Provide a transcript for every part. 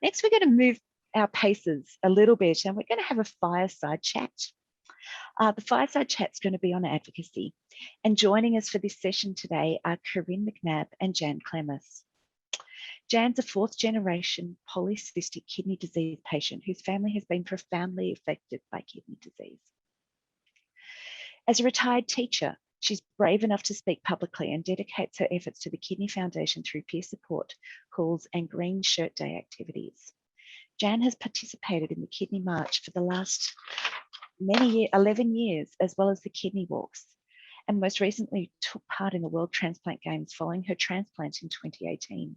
Next, we're going to move our paces a little bit and we're going to have a fireside chat. The fireside chat's going to be on advocacy. And joining us for this session today are Corinne McNabb and Jan Clemis. Jan's a fourth generation polycystic kidney disease patient whose family has been profoundly affected by kidney disease. As a retired teacher, she's brave enough to speak publicly and dedicates her efforts to the Kidney Foundation through peer support calls and Green Shirt Day activities. Jan has participated in the Kidney March for the last 11 years, as well as the Kidney Walks, and most recently took part in the World Transplant Games following her transplant in 2018.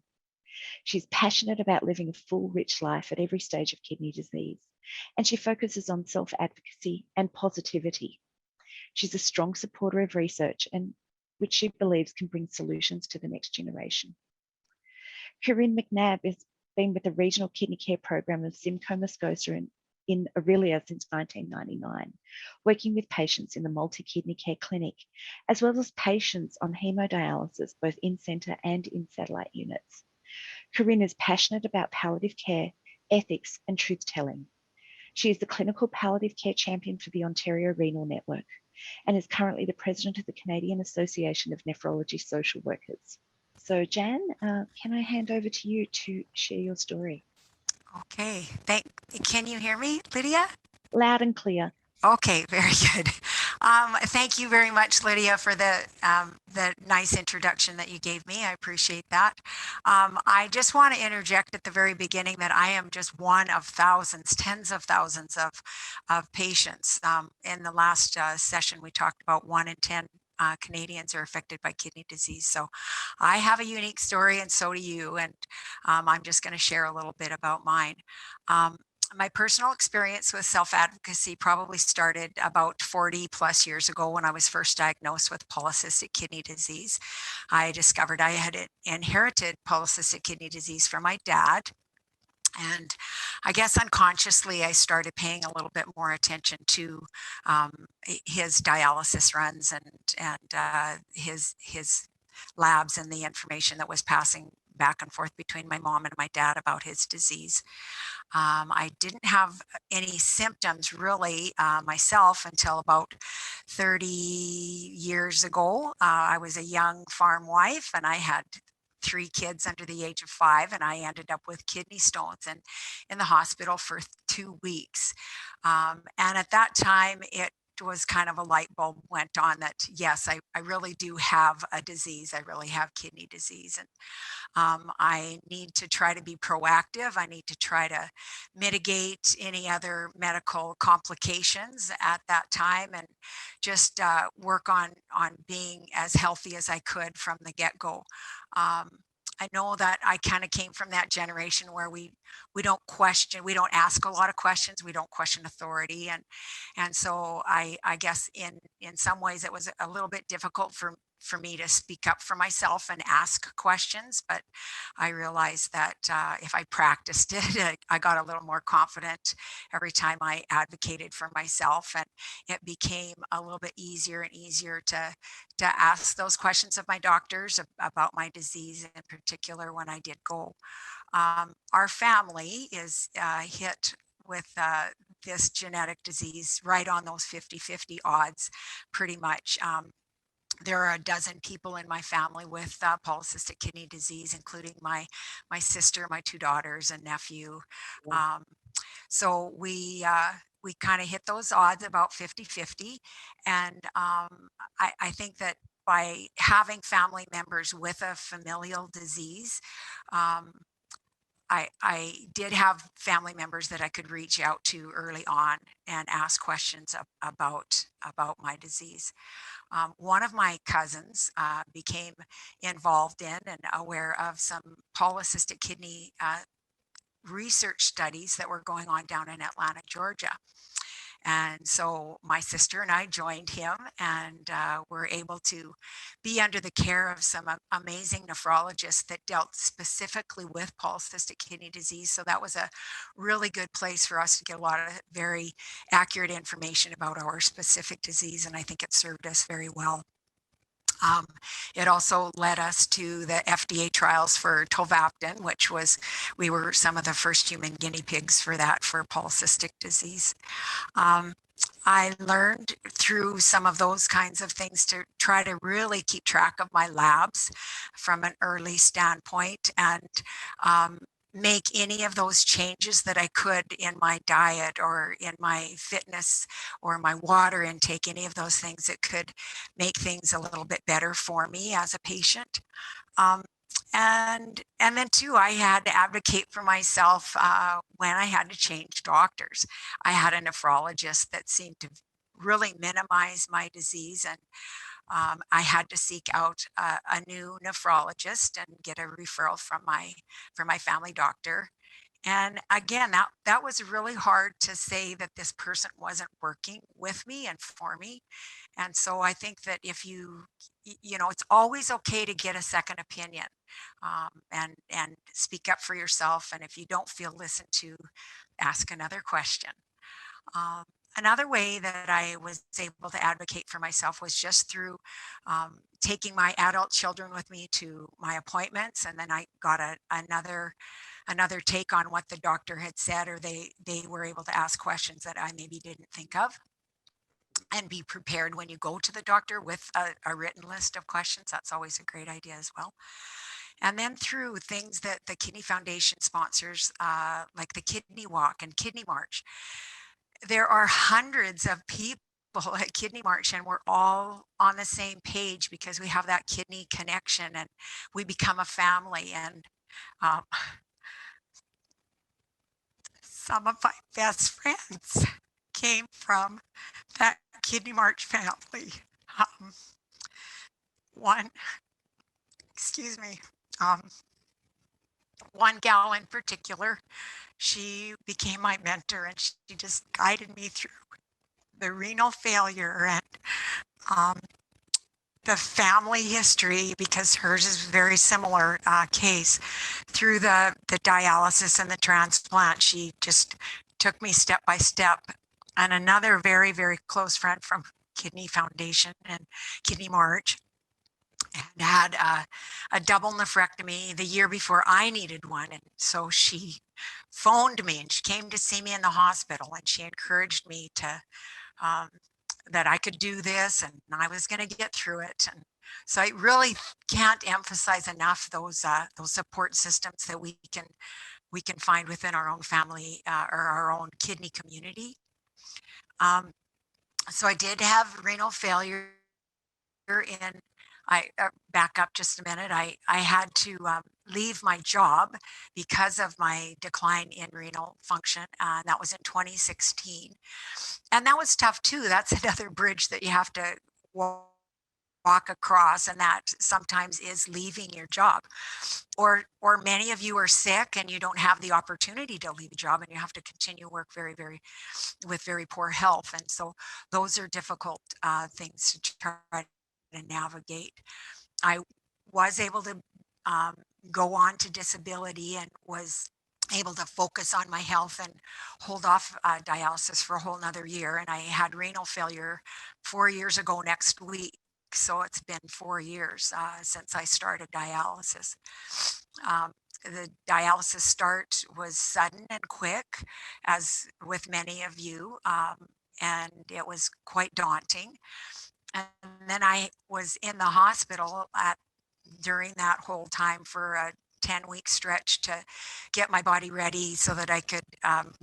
She's passionate about living a full, rich life at every stage of kidney disease, and she focuses on self-advocacy and positivity. She's a strong supporter of research, and which she believes can bring solutions to the next generation. Corinne McNabb has been with the Regional Kidney Care Program of Simcoe Muskoka in Aurelia since 1999, working with patients in the multi-kidney care clinic, as well as patients on hemodialysis, both in-centre and in satellite units. Corinne is passionate about palliative care, ethics, and truth-telling. She is the clinical palliative care champion for the Ontario Renal Network and is currently the president of the Canadian Association of Nephrology Social Workers. So Jan, can I hand over to you to share your story? Okay, can you hear me, Lydia? Loud and clear. Okay, very good. Thank you very much, Lydia, for the nice introduction that you gave me. I appreciate that. I just want to interject at the very beginning that I am just one of thousands, tens of thousands of patients. In the last session, we talked about 1 in 10 Canadians are affected by kidney disease. So I have a unique story, and so do you. And I'm just going to share a little bit about mine. My personal experience with self-advocacy probably started about 40 plus years ago when I was first diagnosed with polycystic kidney disease. I discovered I had inherited polycystic kidney disease from my dad. And I guess unconsciously, I started paying a little bit more attention to his dialysis runs and his labs and the information that was passing back and forth between my mom and my dad about his disease. I didn't have any symptoms really myself until about 30 years ago. I was a young farm wife and I had 3 kids under the age of 5, and I ended up with kidney stones and in the hospital for 2 weeks. And at that time, it was kind of a light bulb went on that, yes, I really do have a disease. I really have kidney disease. And I need to try to be proactive. I need to try to mitigate any other medical complications at that time and just work on being as healthy as I could from the get-go. I know that I kind of came from that generation where we don't question, we don't ask a lot of questions, we don't question authority, and so I guess in some ways it was a little bit difficult for me to speak up for myself and ask questions, but I realized that if I practiced it, I got a little more confident every time I advocated for myself, and it became a little bit easier and easier to ask those questions of my doctors about my disease, in particular when I did go. Our family is hit with this genetic disease right on those 50-50 odds, pretty much. There are a dozen people in my family with polycystic kidney disease, including my sister, my 2 daughters, and nephew. So we kind of hit those odds about 50-50. And I think that by having family members with a familial disease, I did have family members that I could reach out to early on and ask questions about my disease. One of my cousins became involved in and aware of some polycystic kidney research studies that were going on down in Atlanta, Georgia. And so my sister and I joined him and were able to be under the care of some amazing nephrologists that dealt specifically with polycystic kidney disease. So that was a really good place for us to get a lot of very accurate information about our specific disease. And I think it served us very well. It also led us to the FDA trials for tolvaptan, which we were some of the first human guinea pigs for that for polycystic disease. I learned through some of those kinds of things to try to really keep track of my labs from an early standpoint and make any of those changes that I could in my diet or in my fitness or my water intake, any of those things that could make things a little bit better for me as a patient. And then too, I had to advocate for myself when I had to change doctors. I had a nephrologist that seemed to really minimize my disease, and I had to seek out a new nephrologist and get a referral from my family doctor. And again, that was really hard to say that this person wasn't working with me and for me. And so I think that if it's always okay to get a second opinion, and speak up for yourself. And if you don't feel listened to, ask another question. Um, Another way that I was able to advocate for myself was just through taking my adult children with me to my appointments, and then I got another take on what the doctor had said, or they were able to ask questions that I maybe didn't think of, and be prepared when you go to the doctor with a written list of questions. That's always a great idea as well. And then through things that the Kidney Foundation sponsors, like the Kidney Walk and Kidney March, there are hundreds of people at Kidney March, and we're all on the same page because we have that kidney connection and we become a family. And um, some of my best friends came from that Kidney March family. One, excuse me, one gal in particular, she became my mentor, and she just guided me through the renal failure and the family history, because hers is a very similar case, through the dialysis and the transplant. She just took me step by step. And another very, very close friend from Kidney Foundation and Kidney March had a double nephrectomy the year before I needed one. And so she phoned me and she came to see me in the hospital, and she encouraged me to that I could do this and I was going to get through it. And so I really can't emphasize enough those support systems that we can find within our own family or our own kidney community. So I did have renal failure in, I back up just a minute. I had to leave my job because of my decline in renal function. That was in 2016. And that was tough too. That's another bridge that you have to walk across, and that sometimes is leaving your job. Or many of you are sick and you don't have the opportunity to leave a job, and you have to continue work with very poor health. And so those are difficult things to try to navigate. I was able to go on to disability and was able to focus on my health and hold off dialysis for a whole nother year. And I had renal failure 4 years ago next week. So it's been 4 years since I started dialysis. The dialysis start was sudden and quick, as with many of you, and it was quite daunting. And then I was in the hospital during that whole time for a 10-week stretch to get my body ready so that I could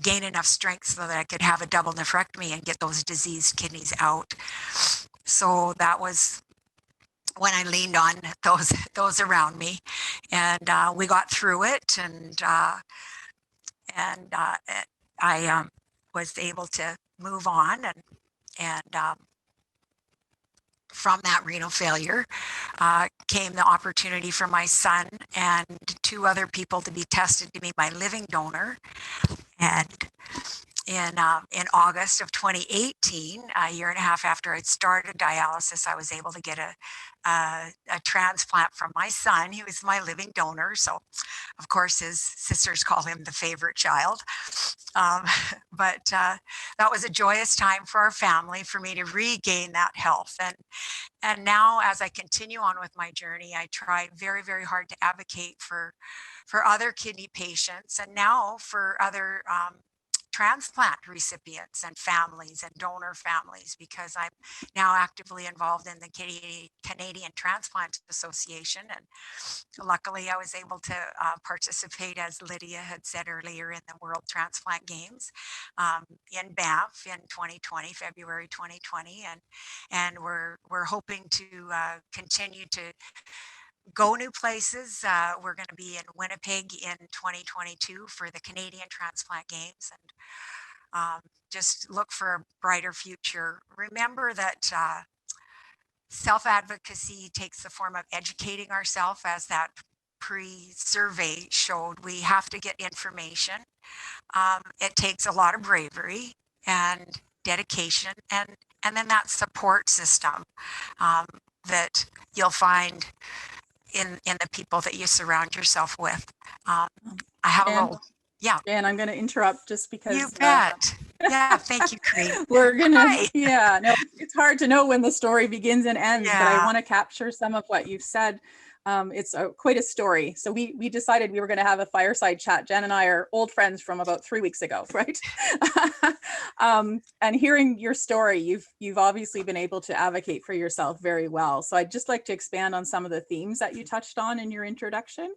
gain enough strength so that I could have a double nephrectomy and get those diseased kidneys out. So that was when I leaned on those around me, and we got through it, and I was able to move on, and from that renal failure came the opportunity for my son and 2 other people to be tested to be my living donor. And in August of 2018, a year and a half after I'd started dialysis, I was able to get a transplant from my son. He was my living donor. So of course his sisters call him the favorite child. Um, but that was a joyous time for our family, for me to regain that health. And now, as I continue on with my journey, I try very, very hard to advocate for other kidney patients, and now for other transplant recipients and families and donor families, because I'm now actively involved in the Canadian Transplant Association. And luckily, I was able to participate, as Lydia had said earlier, in the World Transplant Games in Banff in 2020, February 2020, and we're hoping to continue to go new places. We're going to be in Winnipeg in 2022 for the Canadian Transplant Games, and just look for a brighter future. Remember that self-advocacy takes the form of educating ourselves, as that pre-survey showed. We have to get information. It takes a lot of bravery and dedication, and then that support system that you'll find in the people that you surround yourself with. I have a little, yeah. And I'm going to interrupt just because. You bet. Yeah, thank you, Cree. We're going to, yeah, no, it's hard to know when the story begins and ends, but I want to capture some of what you've said. It's quite a story. So we decided we were going to have a fireside chat. Jen and I are old friends from about 3 weeks ago, right? And hearing your story, you've obviously been able to advocate for yourself very well. So I'd just like to expand on some of the themes that you touched on in your introduction.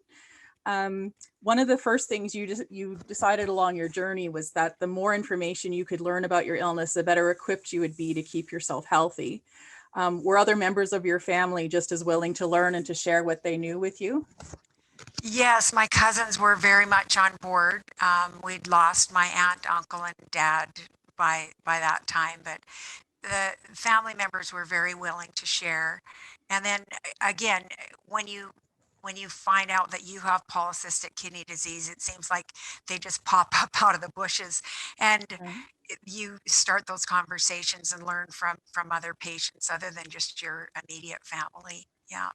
One of the first things you decided along your journey was that the more information you could learn about your illness, the better equipped you would be to keep yourself healthy. Were other members of your family just as willing to learn and to share what they knew with you? Yes, my cousins were very much on board. We'd lost my aunt, uncle, and dad by that time, but the family members were very willing to share. And then again, when you find out that you have polycystic kidney disease, it seems like they just pop up out of the bushes, and you start those conversations and learn from other patients other than just your immediate family. Yeah.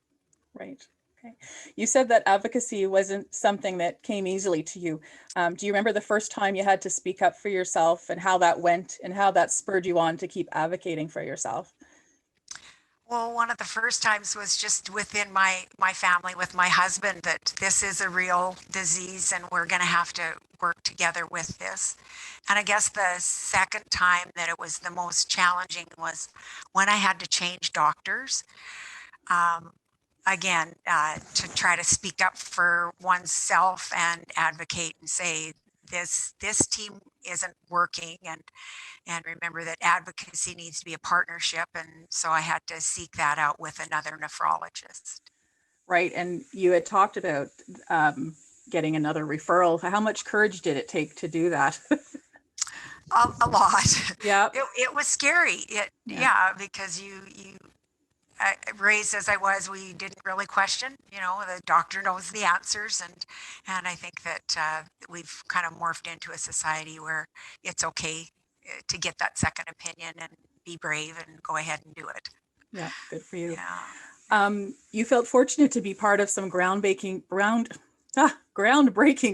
Right. Okay. You said that advocacy wasn't something that came easily to you. Do you remember the first time you had to speak up for yourself, and how that went, and how that spurred you on to keep advocating for yourself? Well, one of the first times was just within my family with my husband, that this is a real disease and we're going to have to work together with this. And I guess the second time that it was the most challenging was when I had to change doctors. Again, to try to speak up for oneself and advocate and say, this team isn't working, and remember that advocacy needs to be a partnership. And so I had to seek that out with another nephrologist. Right. And you had talked about getting another referral. How much courage did it take to do that? A lot. Yeah. It was scary. Because you raised as I was, we didn't really question, the doctor knows the answers. And I think that we've kind of morphed into a society where it's okay to get that second opinion and be brave and go ahead and do it. Yeah, good for you. Yeah. You felt fortunate to be part of some groundbreaking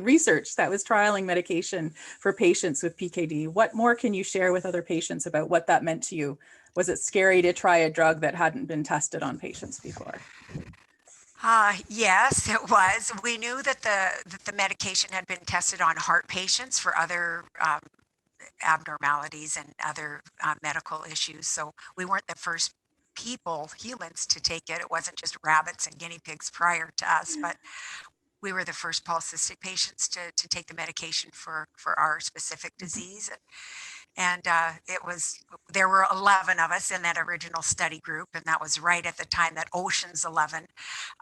research that was trialing medication for patients with PKD. What more can you share with other patients about what that meant to you? Was it scary to try a drug that hadn't been tested on patients before? Yes, it was. We knew that the medication had been tested on heart patients for other abnormalities and other medical issues. So we weren't the first humans to take it. It wasn't just rabbits and guinea pigs prior to us, but we were the first polycystic patients to take the medication for our specific disease. And there were 11 of us in that original study group, and that was right at the time that Ocean's 11,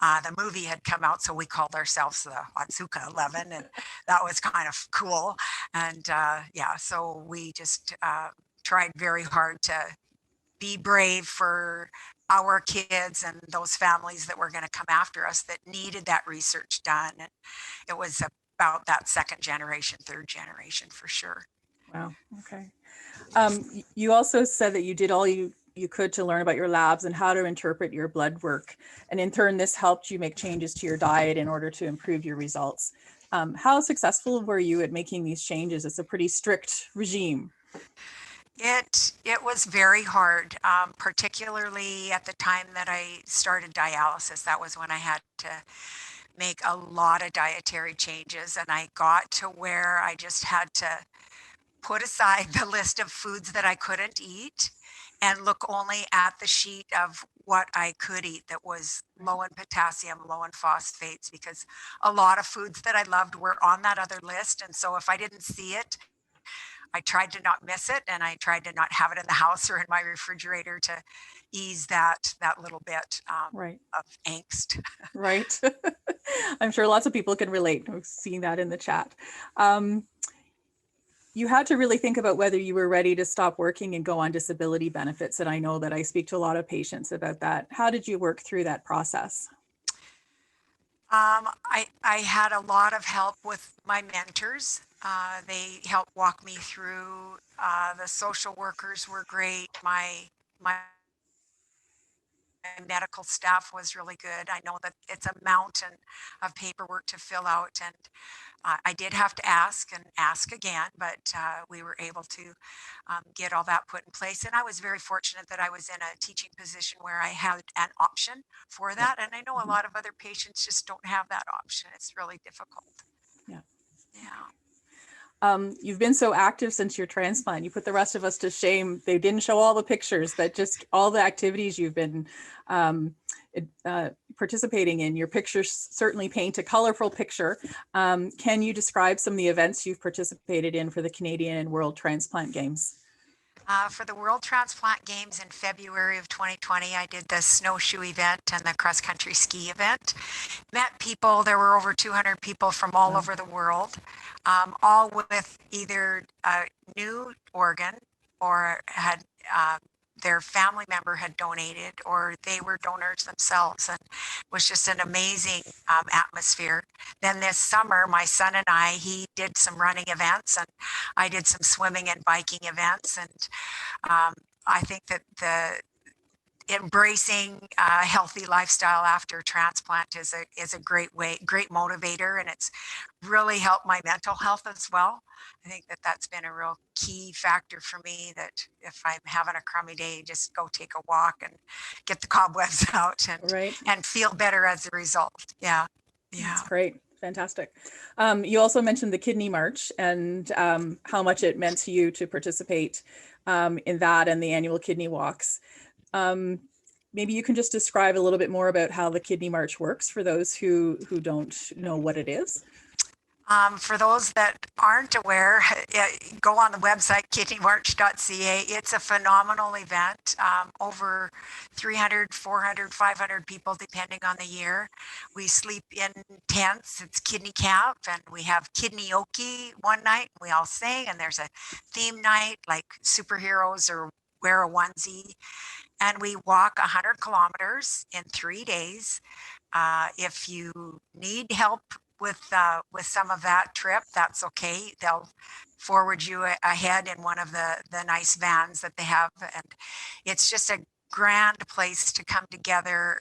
the movie, had come out. So we called ourselves the Otsuka 11, and that was kind of cool. And so we just tried very hard to be brave for our kids and those families that were going to come after us that needed that research done. And it was about that second generation, third generation for sure. Wow. Okay. You also said that you did all you could to learn about your labs and how to interpret your blood work. And in turn, this helped you make changes to your diet in order to improve your results. How successful were you at making these changes? It's a pretty strict regime. It was very hard, particularly at the time that I started dialysis. That was when I had to make a lot of dietary changes, and I got to where I just had to put aside the list of foods that I couldn't eat and look only at the sheet of what I could eat that was low in potassium, low in phosphates, because a lot of foods that I loved were on that other list. And so if I didn't see it, I tried to not miss it, and I tried to not have it in the house or in my refrigerator to ease that little bit Right. of angst. Right. I'm sure lots of people can relate. I've seen that in the chat. You had to really think about whether you were ready to stop working and go on disability benefits. And I know that I speak to a lot of patients about that. How did you work through that process? I had a lot of help with my mentors. They helped walk me through. The social workers were great. My medical staff was really good. I know that it's a mountain of paperwork to fill out, and I did have to ask and ask again, but we were able to get all that put in place. And I was very fortunate that I was in a teaching position where I had an option for that. And I know a lot of other patients just don't have that option. It's really difficult. Yeah. Yeah. You've been so active since your transplant. You put the rest of us to shame. They didn't show all the pictures, but just all the activities you've been participating in. Your pictures certainly paint a colorful picture. Can you describe some of the events you've participated in for the Canadian and World Transplant Games? For the World Transplant Games in February of 2020, I did the snowshoe event and the cross-country ski event. Met people, there were over 200 people from all over the world, all with either a new organ or had their family member had donated, or they were donors themselves, and it was just an amazing atmosphere. Then this summer, my son and he did some running events, and I did some swimming and biking events, and I think that the embracing a healthy lifestyle after transplant is a great motivator, and it's really helped my mental health as well. I think that that's been a real key factor for me, that if I'm having a crummy day, just go take a walk and get the cobwebs out and feel better as a result. Yeah. That's great. Fantastic. You also mentioned the Kidney March and how much it meant to you to participate in that and the annual kidney walks. Maybe you can just describe a little bit more about how the Kidney March works for those who don't know what it is. For those that aren't aware, go on the website, kidneymarch.ca. It's a phenomenal event. Over 300, 400, 500 people, depending on the year. We sleep in tents. It's kidney camp, and we have kidneyoke one night. We all sing, and there's a theme night like superheroes or wear a onesie. And we walk 100 kilometers in 3 days. If you need help with some of that trip, that's okay. They'll forward you ahead in one of the nice vans that they have, and it's just a grand place to come together,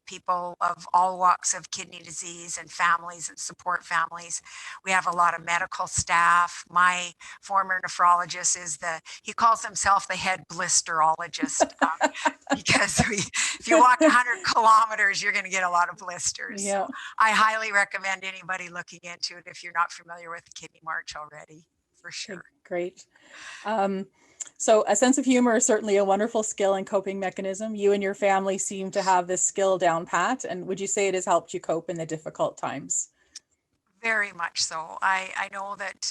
people of all walks of kidney disease and families and support families. We have a lot of medical staff. My former nephrologist he calls himself the head blisterologist, because if you walk 100 kilometers, you're going to get a lot of blisters. Yeah. So I highly recommend anybody looking into it if you're not familiar with the Kidney March already, for sure. Okay, great. So a sense of humor is certainly a wonderful skill and coping mechanism. You and your family seem to have this skill down pat. And would you say it has helped you cope in the difficult times? Very much so. I know that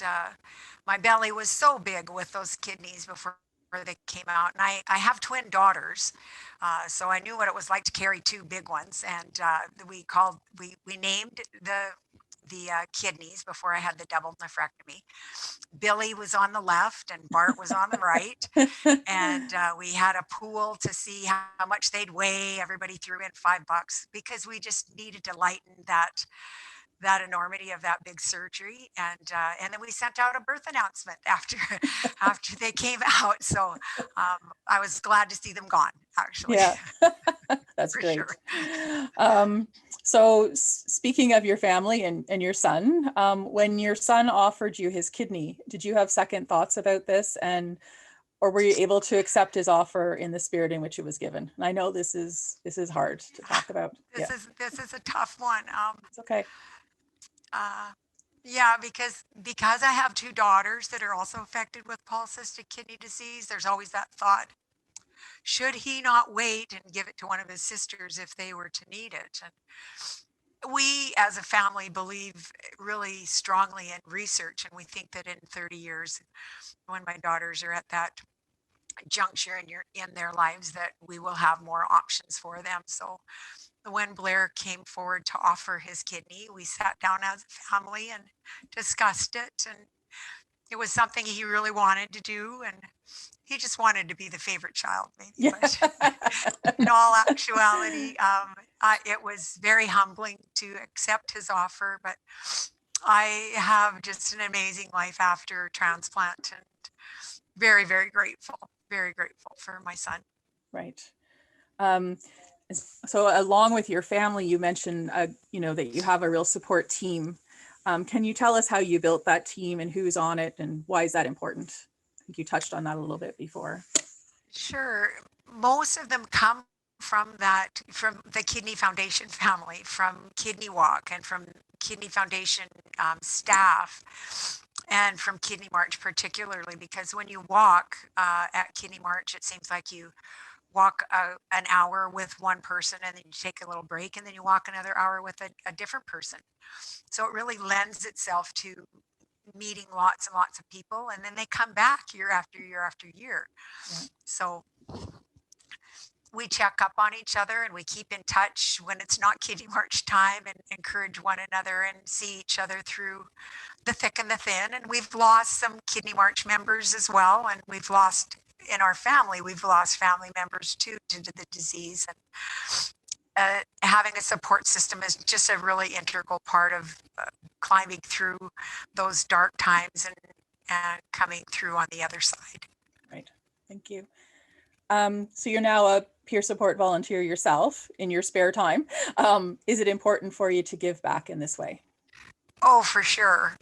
my belly was so big with those kidneys before they came out. And I have twin daughters. So I knew what it was like to carry two big ones. And we named the kidneys before I had the double nephrectomy. Billy was on the left and Bart was on the right. And we had a pool to see how much they'd weigh. Everybody threw in $5 because we just needed to lighten that enormity of that big surgery, and then we sent out a birth announcement after they came out. So I was glad to see them gone, actually. Yeah, That's For great. sure. So speaking of your family and your son, when your son offered you his kidney, did you have second thoughts about this, or were you able to accept his offer in the spirit in which it was given? And I know this is hard to talk about. This is a tough one. It's okay. Yeah, because I have two daughters that are also affected with polycystic kidney disease, there's always that thought, should he not wait and give it to one of his sisters if they were to need it? And we as a family believe really strongly in research, and we think that in 30 years, when my daughters are at that juncture in their lives, that we will have more options for them. So when Blair came forward to offer his kidney, we sat down as a family and discussed it. And it was something he really wanted to do. And he just wanted to be the favorite child, maybe. Yeah. But in all actuality, it was very humbling to accept his offer. But I have just an amazing life after transplant, and very, very grateful for my son. Right. So along with your family, you mentioned, that you have a real support team. Can you tell us how you built that team and who's on it and why is that important? I think you touched on that a little bit before. Sure. Most of them come from the Kidney Foundation family, from Kidney Walk and from Kidney Foundation staff, and from Kidney March particularly, because when you walk at Kidney March, it seems like you walk an hour with one person and then you take a little break and then you walk another hour with a different person. So it really lends itself to meeting lots and lots of people, and then they come back year after year after year. Yeah. So we check up on each other and we keep in touch when it's not Kidney March time, and encourage one another and see each other through the thick and the thin. And we've lost some Kidney March members as well, and we've lost family members too due to the disease. And having a support system is just a really integral part of climbing through those dark times and coming through on the other side. Right. Thank you. So you're now a peer support volunteer yourself in your spare time. Is it important for you to give back in this way? Oh, for sure.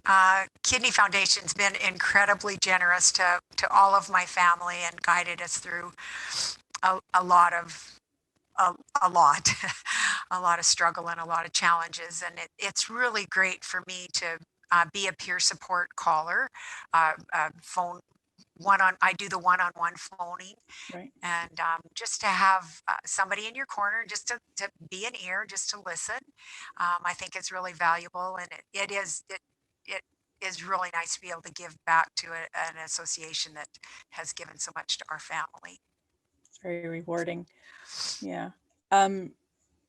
Kidney Foundation's been incredibly generous to all of my family and guided us through a lot a lot of struggle and a lot of challenges. And it's really great for me to be a peer support caller, phone I do the one-on-one phoning. Right. And just to have somebody in your corner, just to be an ear, just to listen, I think it's really valuable. And it is really nice to be able to give back to an association that has given so much to our family. It's very rewarding. Yeah.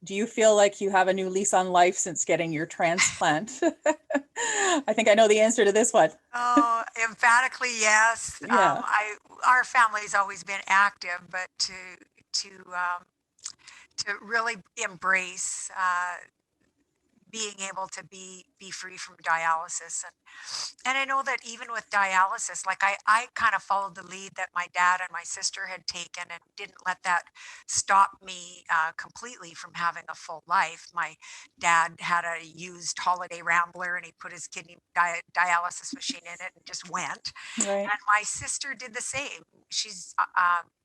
Do you feel like you have a new lease on life since getting your transplant? I think I know the answer to this one. Oh, emphatically yes. Yeah. Our family's always been active, but to really embrace being able to be free from dialysis. And I know that even with dialysis, like I kind of followed the lead that my dad and my sister had taken, and didn't let that stop me completely from having a full life. My dad had a used Holiday Rambler, and he put his kidney dialysis machine in it and just went. Right. And my sister did the same. She's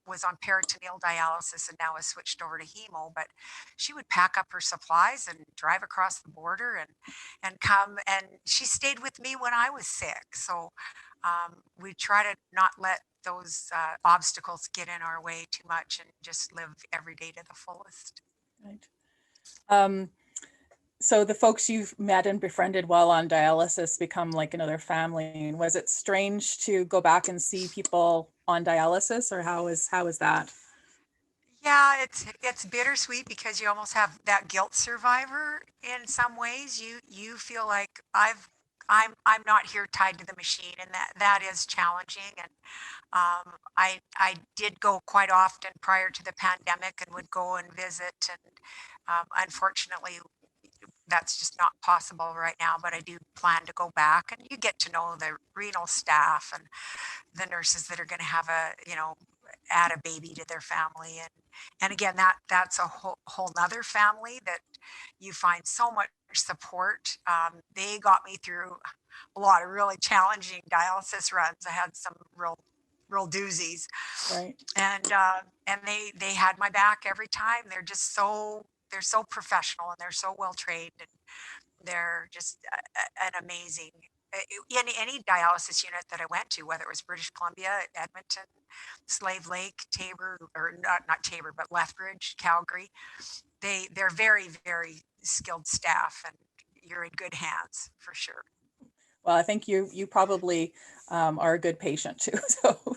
was on peritoneal dialysis and now has switched over to hemo, but she would pack up her supplies and drive across the border and come, and she stayed with me when I was sick. So we try to not let those obstacles get in our way too much, and just live every day to the fullest. Right. So the folks you've met and befriended while on dialysis become like another family. And was it strange to go back and see people on dialysis, or how is that? Yeah, it's bittersweet, because you almost have that guilt survivor in some ways. You feel like I'm not here tied to the machine, and that is challenging. And I did go quite often prior to the pandemic, and would go and visit. And unfortunately, that's just not possible right now. But I do plan to go back, and you get to know the renal staff and the nurses that are going to have add a baby to their family. And again, that's a whole nother family that you find so much support. They got me through a lot of really challenging dialysis runs. I had some real doozies, Right. and they had my back every time. They're so professional, and they're so well trained, and they're just an amazing. Any dialysis unit that I went to, whether it was British Columbia, Edmonton, Slave Lake, Tabor, or not Tabor, but Lethbridge, Calgary, they're very, very skilled staff, and you're in good hands for sure. Well, I think you probably are a good patient too. So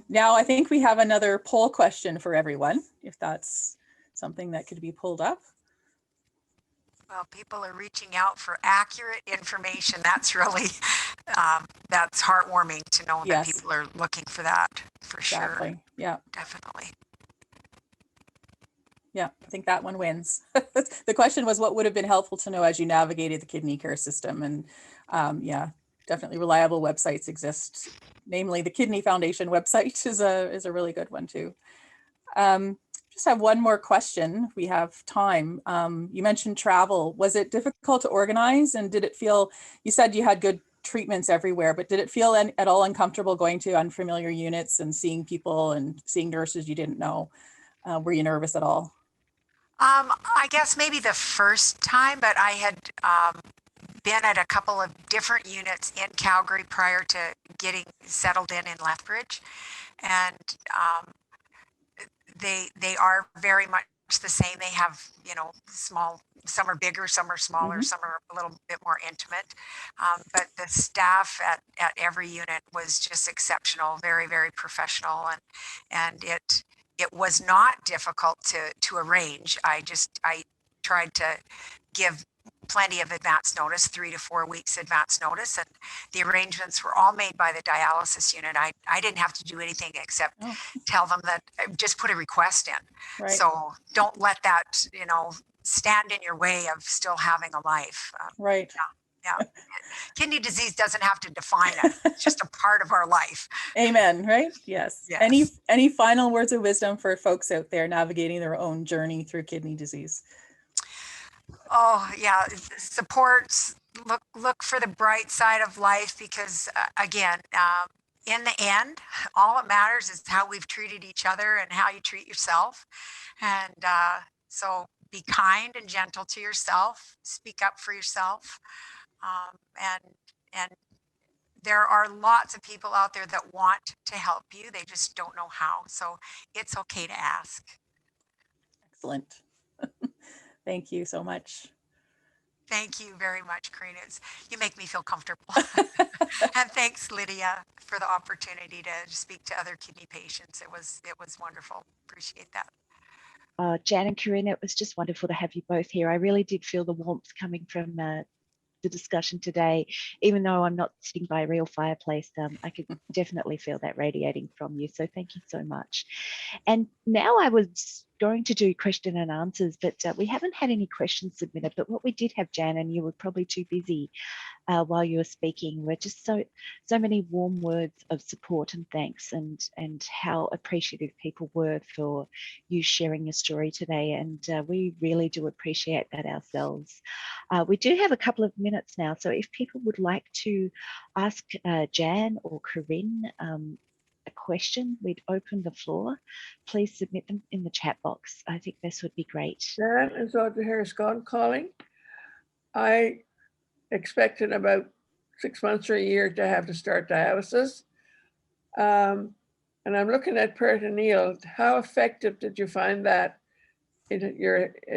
now I think we have another poll question for everyone, if that's something that could be pulled up. Well, people are reaching out for accurate information. That's really, that's heartwarming to know that Yes. people are looking for that, for Exactly. sure. Yeah. Definitely. Yeah, I think that one wins. The question was, what would have been helpful to know as you navigated the kidney care system? And yeah, definitely reliable websites exist. Namely, the Kidney Foundation website is a really good one too. Just have one more question. We have time. You mentioned travel. Was it difficult to organize, and did it feel, you said you had good treatments everywhere, but did it feel at all uncomfortable going to unfamiliar units and seeing people and seeing nurses you didn't know? Were you nervous at all? I guess maybe the first time, but I had been at a couple of different units in Calgary prior to getting settled in Lethbridge, and they are very much the same. They have, small, some are bigger, some are smaller, Mhm. some are a little bit more intimate. But the staff at every unit was just exceptional, very, very professional. And it was not difficult to arrange. I tried to give plenty of advance notice, 3 to 4 weeks advance notice, and the arrangements were all made by the dialysis unit. I didn't have to do anything except Oh, tell them that just put a request in. right. So don't let that, stand in your way of still having a life. Right. Yeah. Kidney disease doesn't have to define us. It's just a part of our life. Amen. Right. Yes. Yes. Any final words of wisdom for folks out there navigating their own journey through kidney disease? Oh yeah, supports. Look for the bright side of life, because again, in the end, all that matters is how we've treated each other and how you treat yourself. And so be kind and gentle to yourself. Speak up for yourself. And there are lots of people out there that want to help you. They just don't know how. So it's okay to ask. Excellent. Thank you so much. Thank you very much, Karina. You make me feel comfortable. And thanks, Lydia, for the opportunity to speak to other kidney patients. It was wonderful. Appreciate that. Jan and Karina, it was just wonderful to have you both here. I really did feel the warmth coming from the discussion today. Even though I'm not sitting by a real fireplace, I could definitely feel that radiating from you. So thank you so much. And now I was going to do question and answers, but we haven't had any questions submitted. But what we did have, Jan, and you were probably too busy while you were speaking, were just so many warm words of support and thanks, and how appreciative people were for you sharing your story today. And we really do appreciate that ourselves. We do have a couple of minutes now, so if people would like to ask Jan or Corinne a question, we'd open the floor. Please submit them in the chat box. I think this would be great. Jan and Dr. Harris-Scott calling. I expect in about 6 months or a year to have to start dialysis. And I'm looking at peritoneal. How effective did you find that in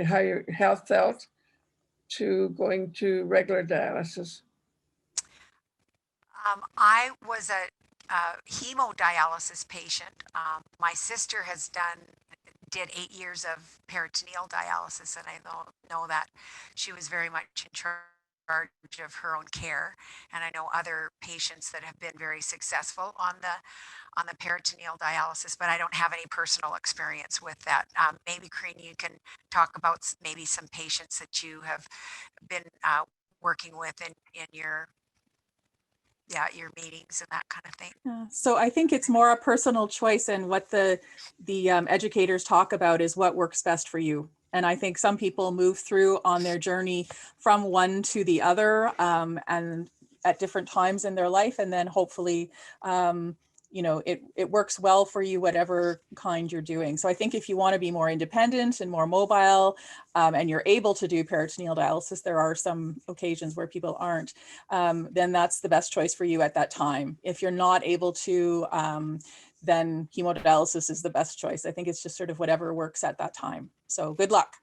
how your health felt to going to regular dialysis? I was a hemodialysis patient. My sister did 8 years of peritoneal dialysis, and I know that she was very much in charge of her own care. And I know other patients that have been very successful on the peritoneal dialysis, but I don't have any personal experience with that. Maybe Karine, you can talk about maybe some patients that you have been working with in your meetings and that kind of thing. So I think it's more a personal choice, and what the educators talk about is what works best for you. And I think some people move through on their journey from one to the other, and at different times in their life, and then hopefully it works well for you, whatever kind you're doing. So I think if you want to be more independent and more mobile, and you're able to do peritoneal dialysis, there are some occasions where people aren't, then that's the best choice for you at that time. If you're not able to, then hemodialysis is the best choice. I think it's just sort of whatever works at that time. So good luck.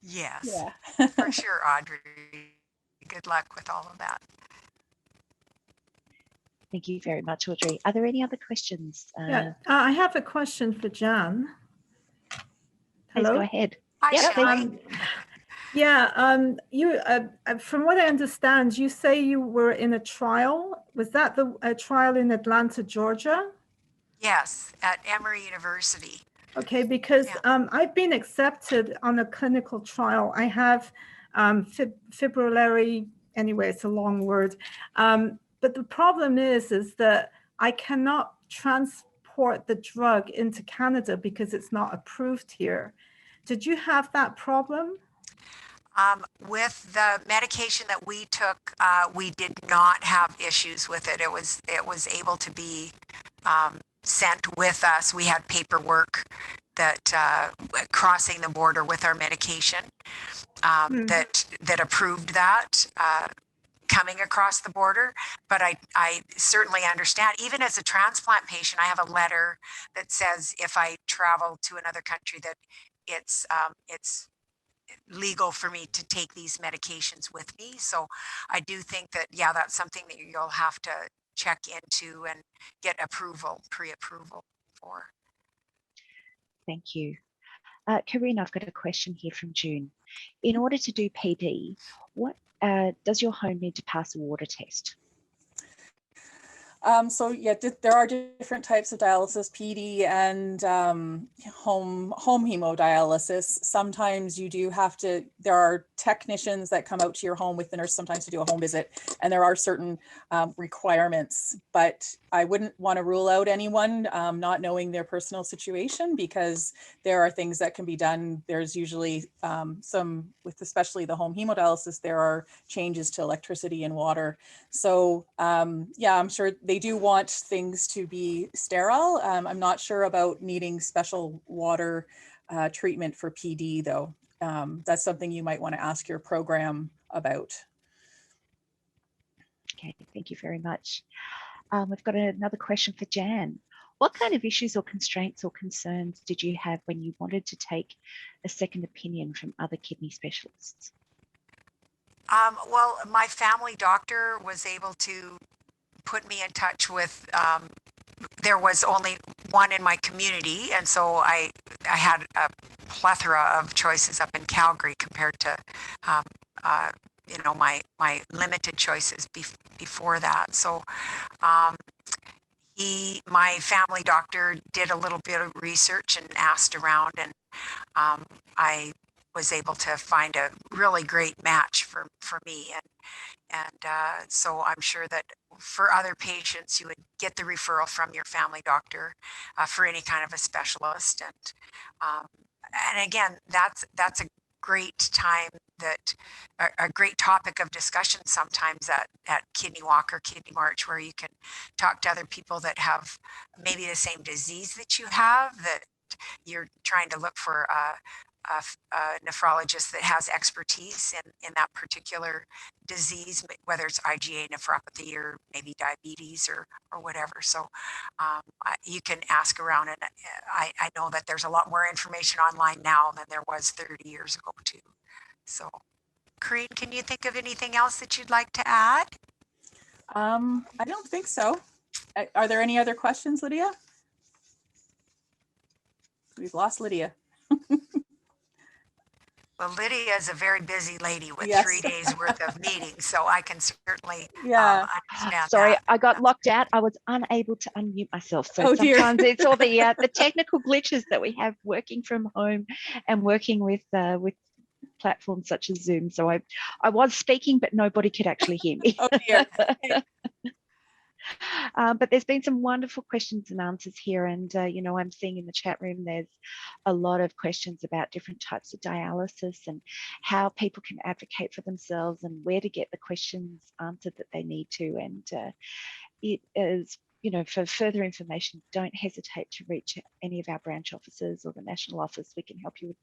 Yes, Yeah. for sure, Audrey. Good luck with all of that. Thank you very much, Audrey. Are there any other questions? Yeah, I have a question for Jan. Please Hello? go ahead. Hi, Yep, Shelley. You, from what I understand, you say you were in a trial. Was that a trial in Atlanta, Georgia? Yes, at Emory University. Okay, because Yeah. I've been accepted on a clinical trial. I have fibrillary, anyway, it's a long word. But the problem is that I cannot transport the drug into Canada because it's not approved here. Did you have that problem? With the medication that we took, we did not have issues with it. It was able to be sent with us. We had paperwork that crossing the border with our medication that approved that coming across the border. But I certainly understand, even as a transplant patient, I have a letter that says if I travel to another country that it's legal for me to take these medications with me. So I do think that, yeah, that's something that you'll have to check into and get pre-approval for. Thank you. Corinne, I've got a question here from June. In order to do PD, what does your home need to pass a water test? So yeah, there are different types of dialysis, PD and home hemodialysis. Sometimes you do have to, there are technicians that come out to your home with the nurse sometimes to do a home visit, and there are certain requirements, but I wouldn't want to rule out anyone not knowing their personal situation, because there are things that can be done. There's usually some, with especially the home hemodialysis, there are changes to electricity and water. So yeah, I'm sure they do want things to be sterile. I'm not sure about needing special water treatment for PD though. That's something you might want to ask your program about. Okay, thank you very much. We've got another question for Jan. What kind of issues or constraints or concerns did you have when you wanted to take a second opinion from other kidney specialists? Well, my family doctor was able to put me in touch with, there was only one in my community, and so I had a plethora of choices up in Calgary compared to my limited choices before that. So my family doctor did a little bit of research and asked around, and I was able to find a really great match for me. And so I'm sure that for other patients, you would get the referral from your family doctor for any kind of a specialist. And again, that's a great time, that a great topic of discussion sometimes at Kidney Walk or Kidney March, where you can talk to other people that have maybe the same disease that you have, that you're trying to look for a nephrologist that has expertise in that particular disease, whether it's IgA nephropathy or maybe diabetes or whatever. So you can ask around, and I know that there's a lot more information online now than there was 30 years ago too. So Corinne, can you think of anything else that you'd like to add? I don't think so. Are there any other questions, Lydia? We've lost Lydia. Well, Lydia is a very busy lady with Yes. 3 days worth of meetings, so I can certainly understand Sorry, that. I got locked out. I was unable to unmute myself. So Oh, dear. sometimes it's all the technical glitches that we have working from home and working with platforms such as Zoom. So I was speaking, but nobody could actually hear me. Oh dear. But there's been some wonderful questions and answers here. And, you know, I'm seeing in the chat room, there's a lot of questions about different types of dialysis and how people can advocate for themselves and where to get the questions answered that they need to. And it is, you know, for further information, don't hesitate to reach any of our branch offices or the national office. We can help you,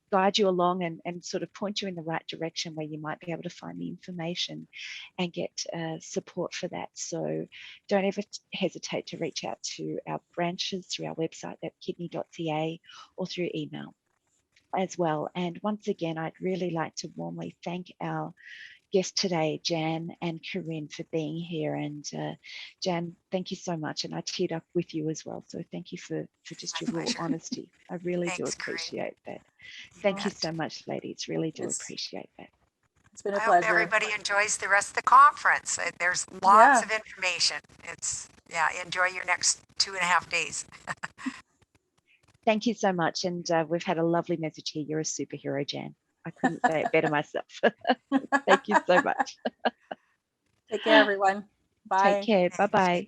guide you along and sort of point you in the right direction where you might be able to find the information and get support for that. So don't ever hesitate to reach out to our branches through our website at kidney.ca or through email as well. And once again, I'd really like to warmly thank our guests today, Jan and Corinne, for being here. And Jan, thank you so much. And I teared up with you as well. So thank you for just your raw honesty. I really do Thanks, Corinne. appreciate that. You Thank you bet. so much, ladies. Really do It's- appreciate that. It's been a I hope pleasure. everybody enjoys the rest of the conference. There's lots of information. Enjoy your next 2.5 days. Thank you so much. And we've had a lovely message here. You're a superhero, Jan. I couldn't say it better myself. Thank you so much. Take care, everyone. Bye. Take care. Bye-bye.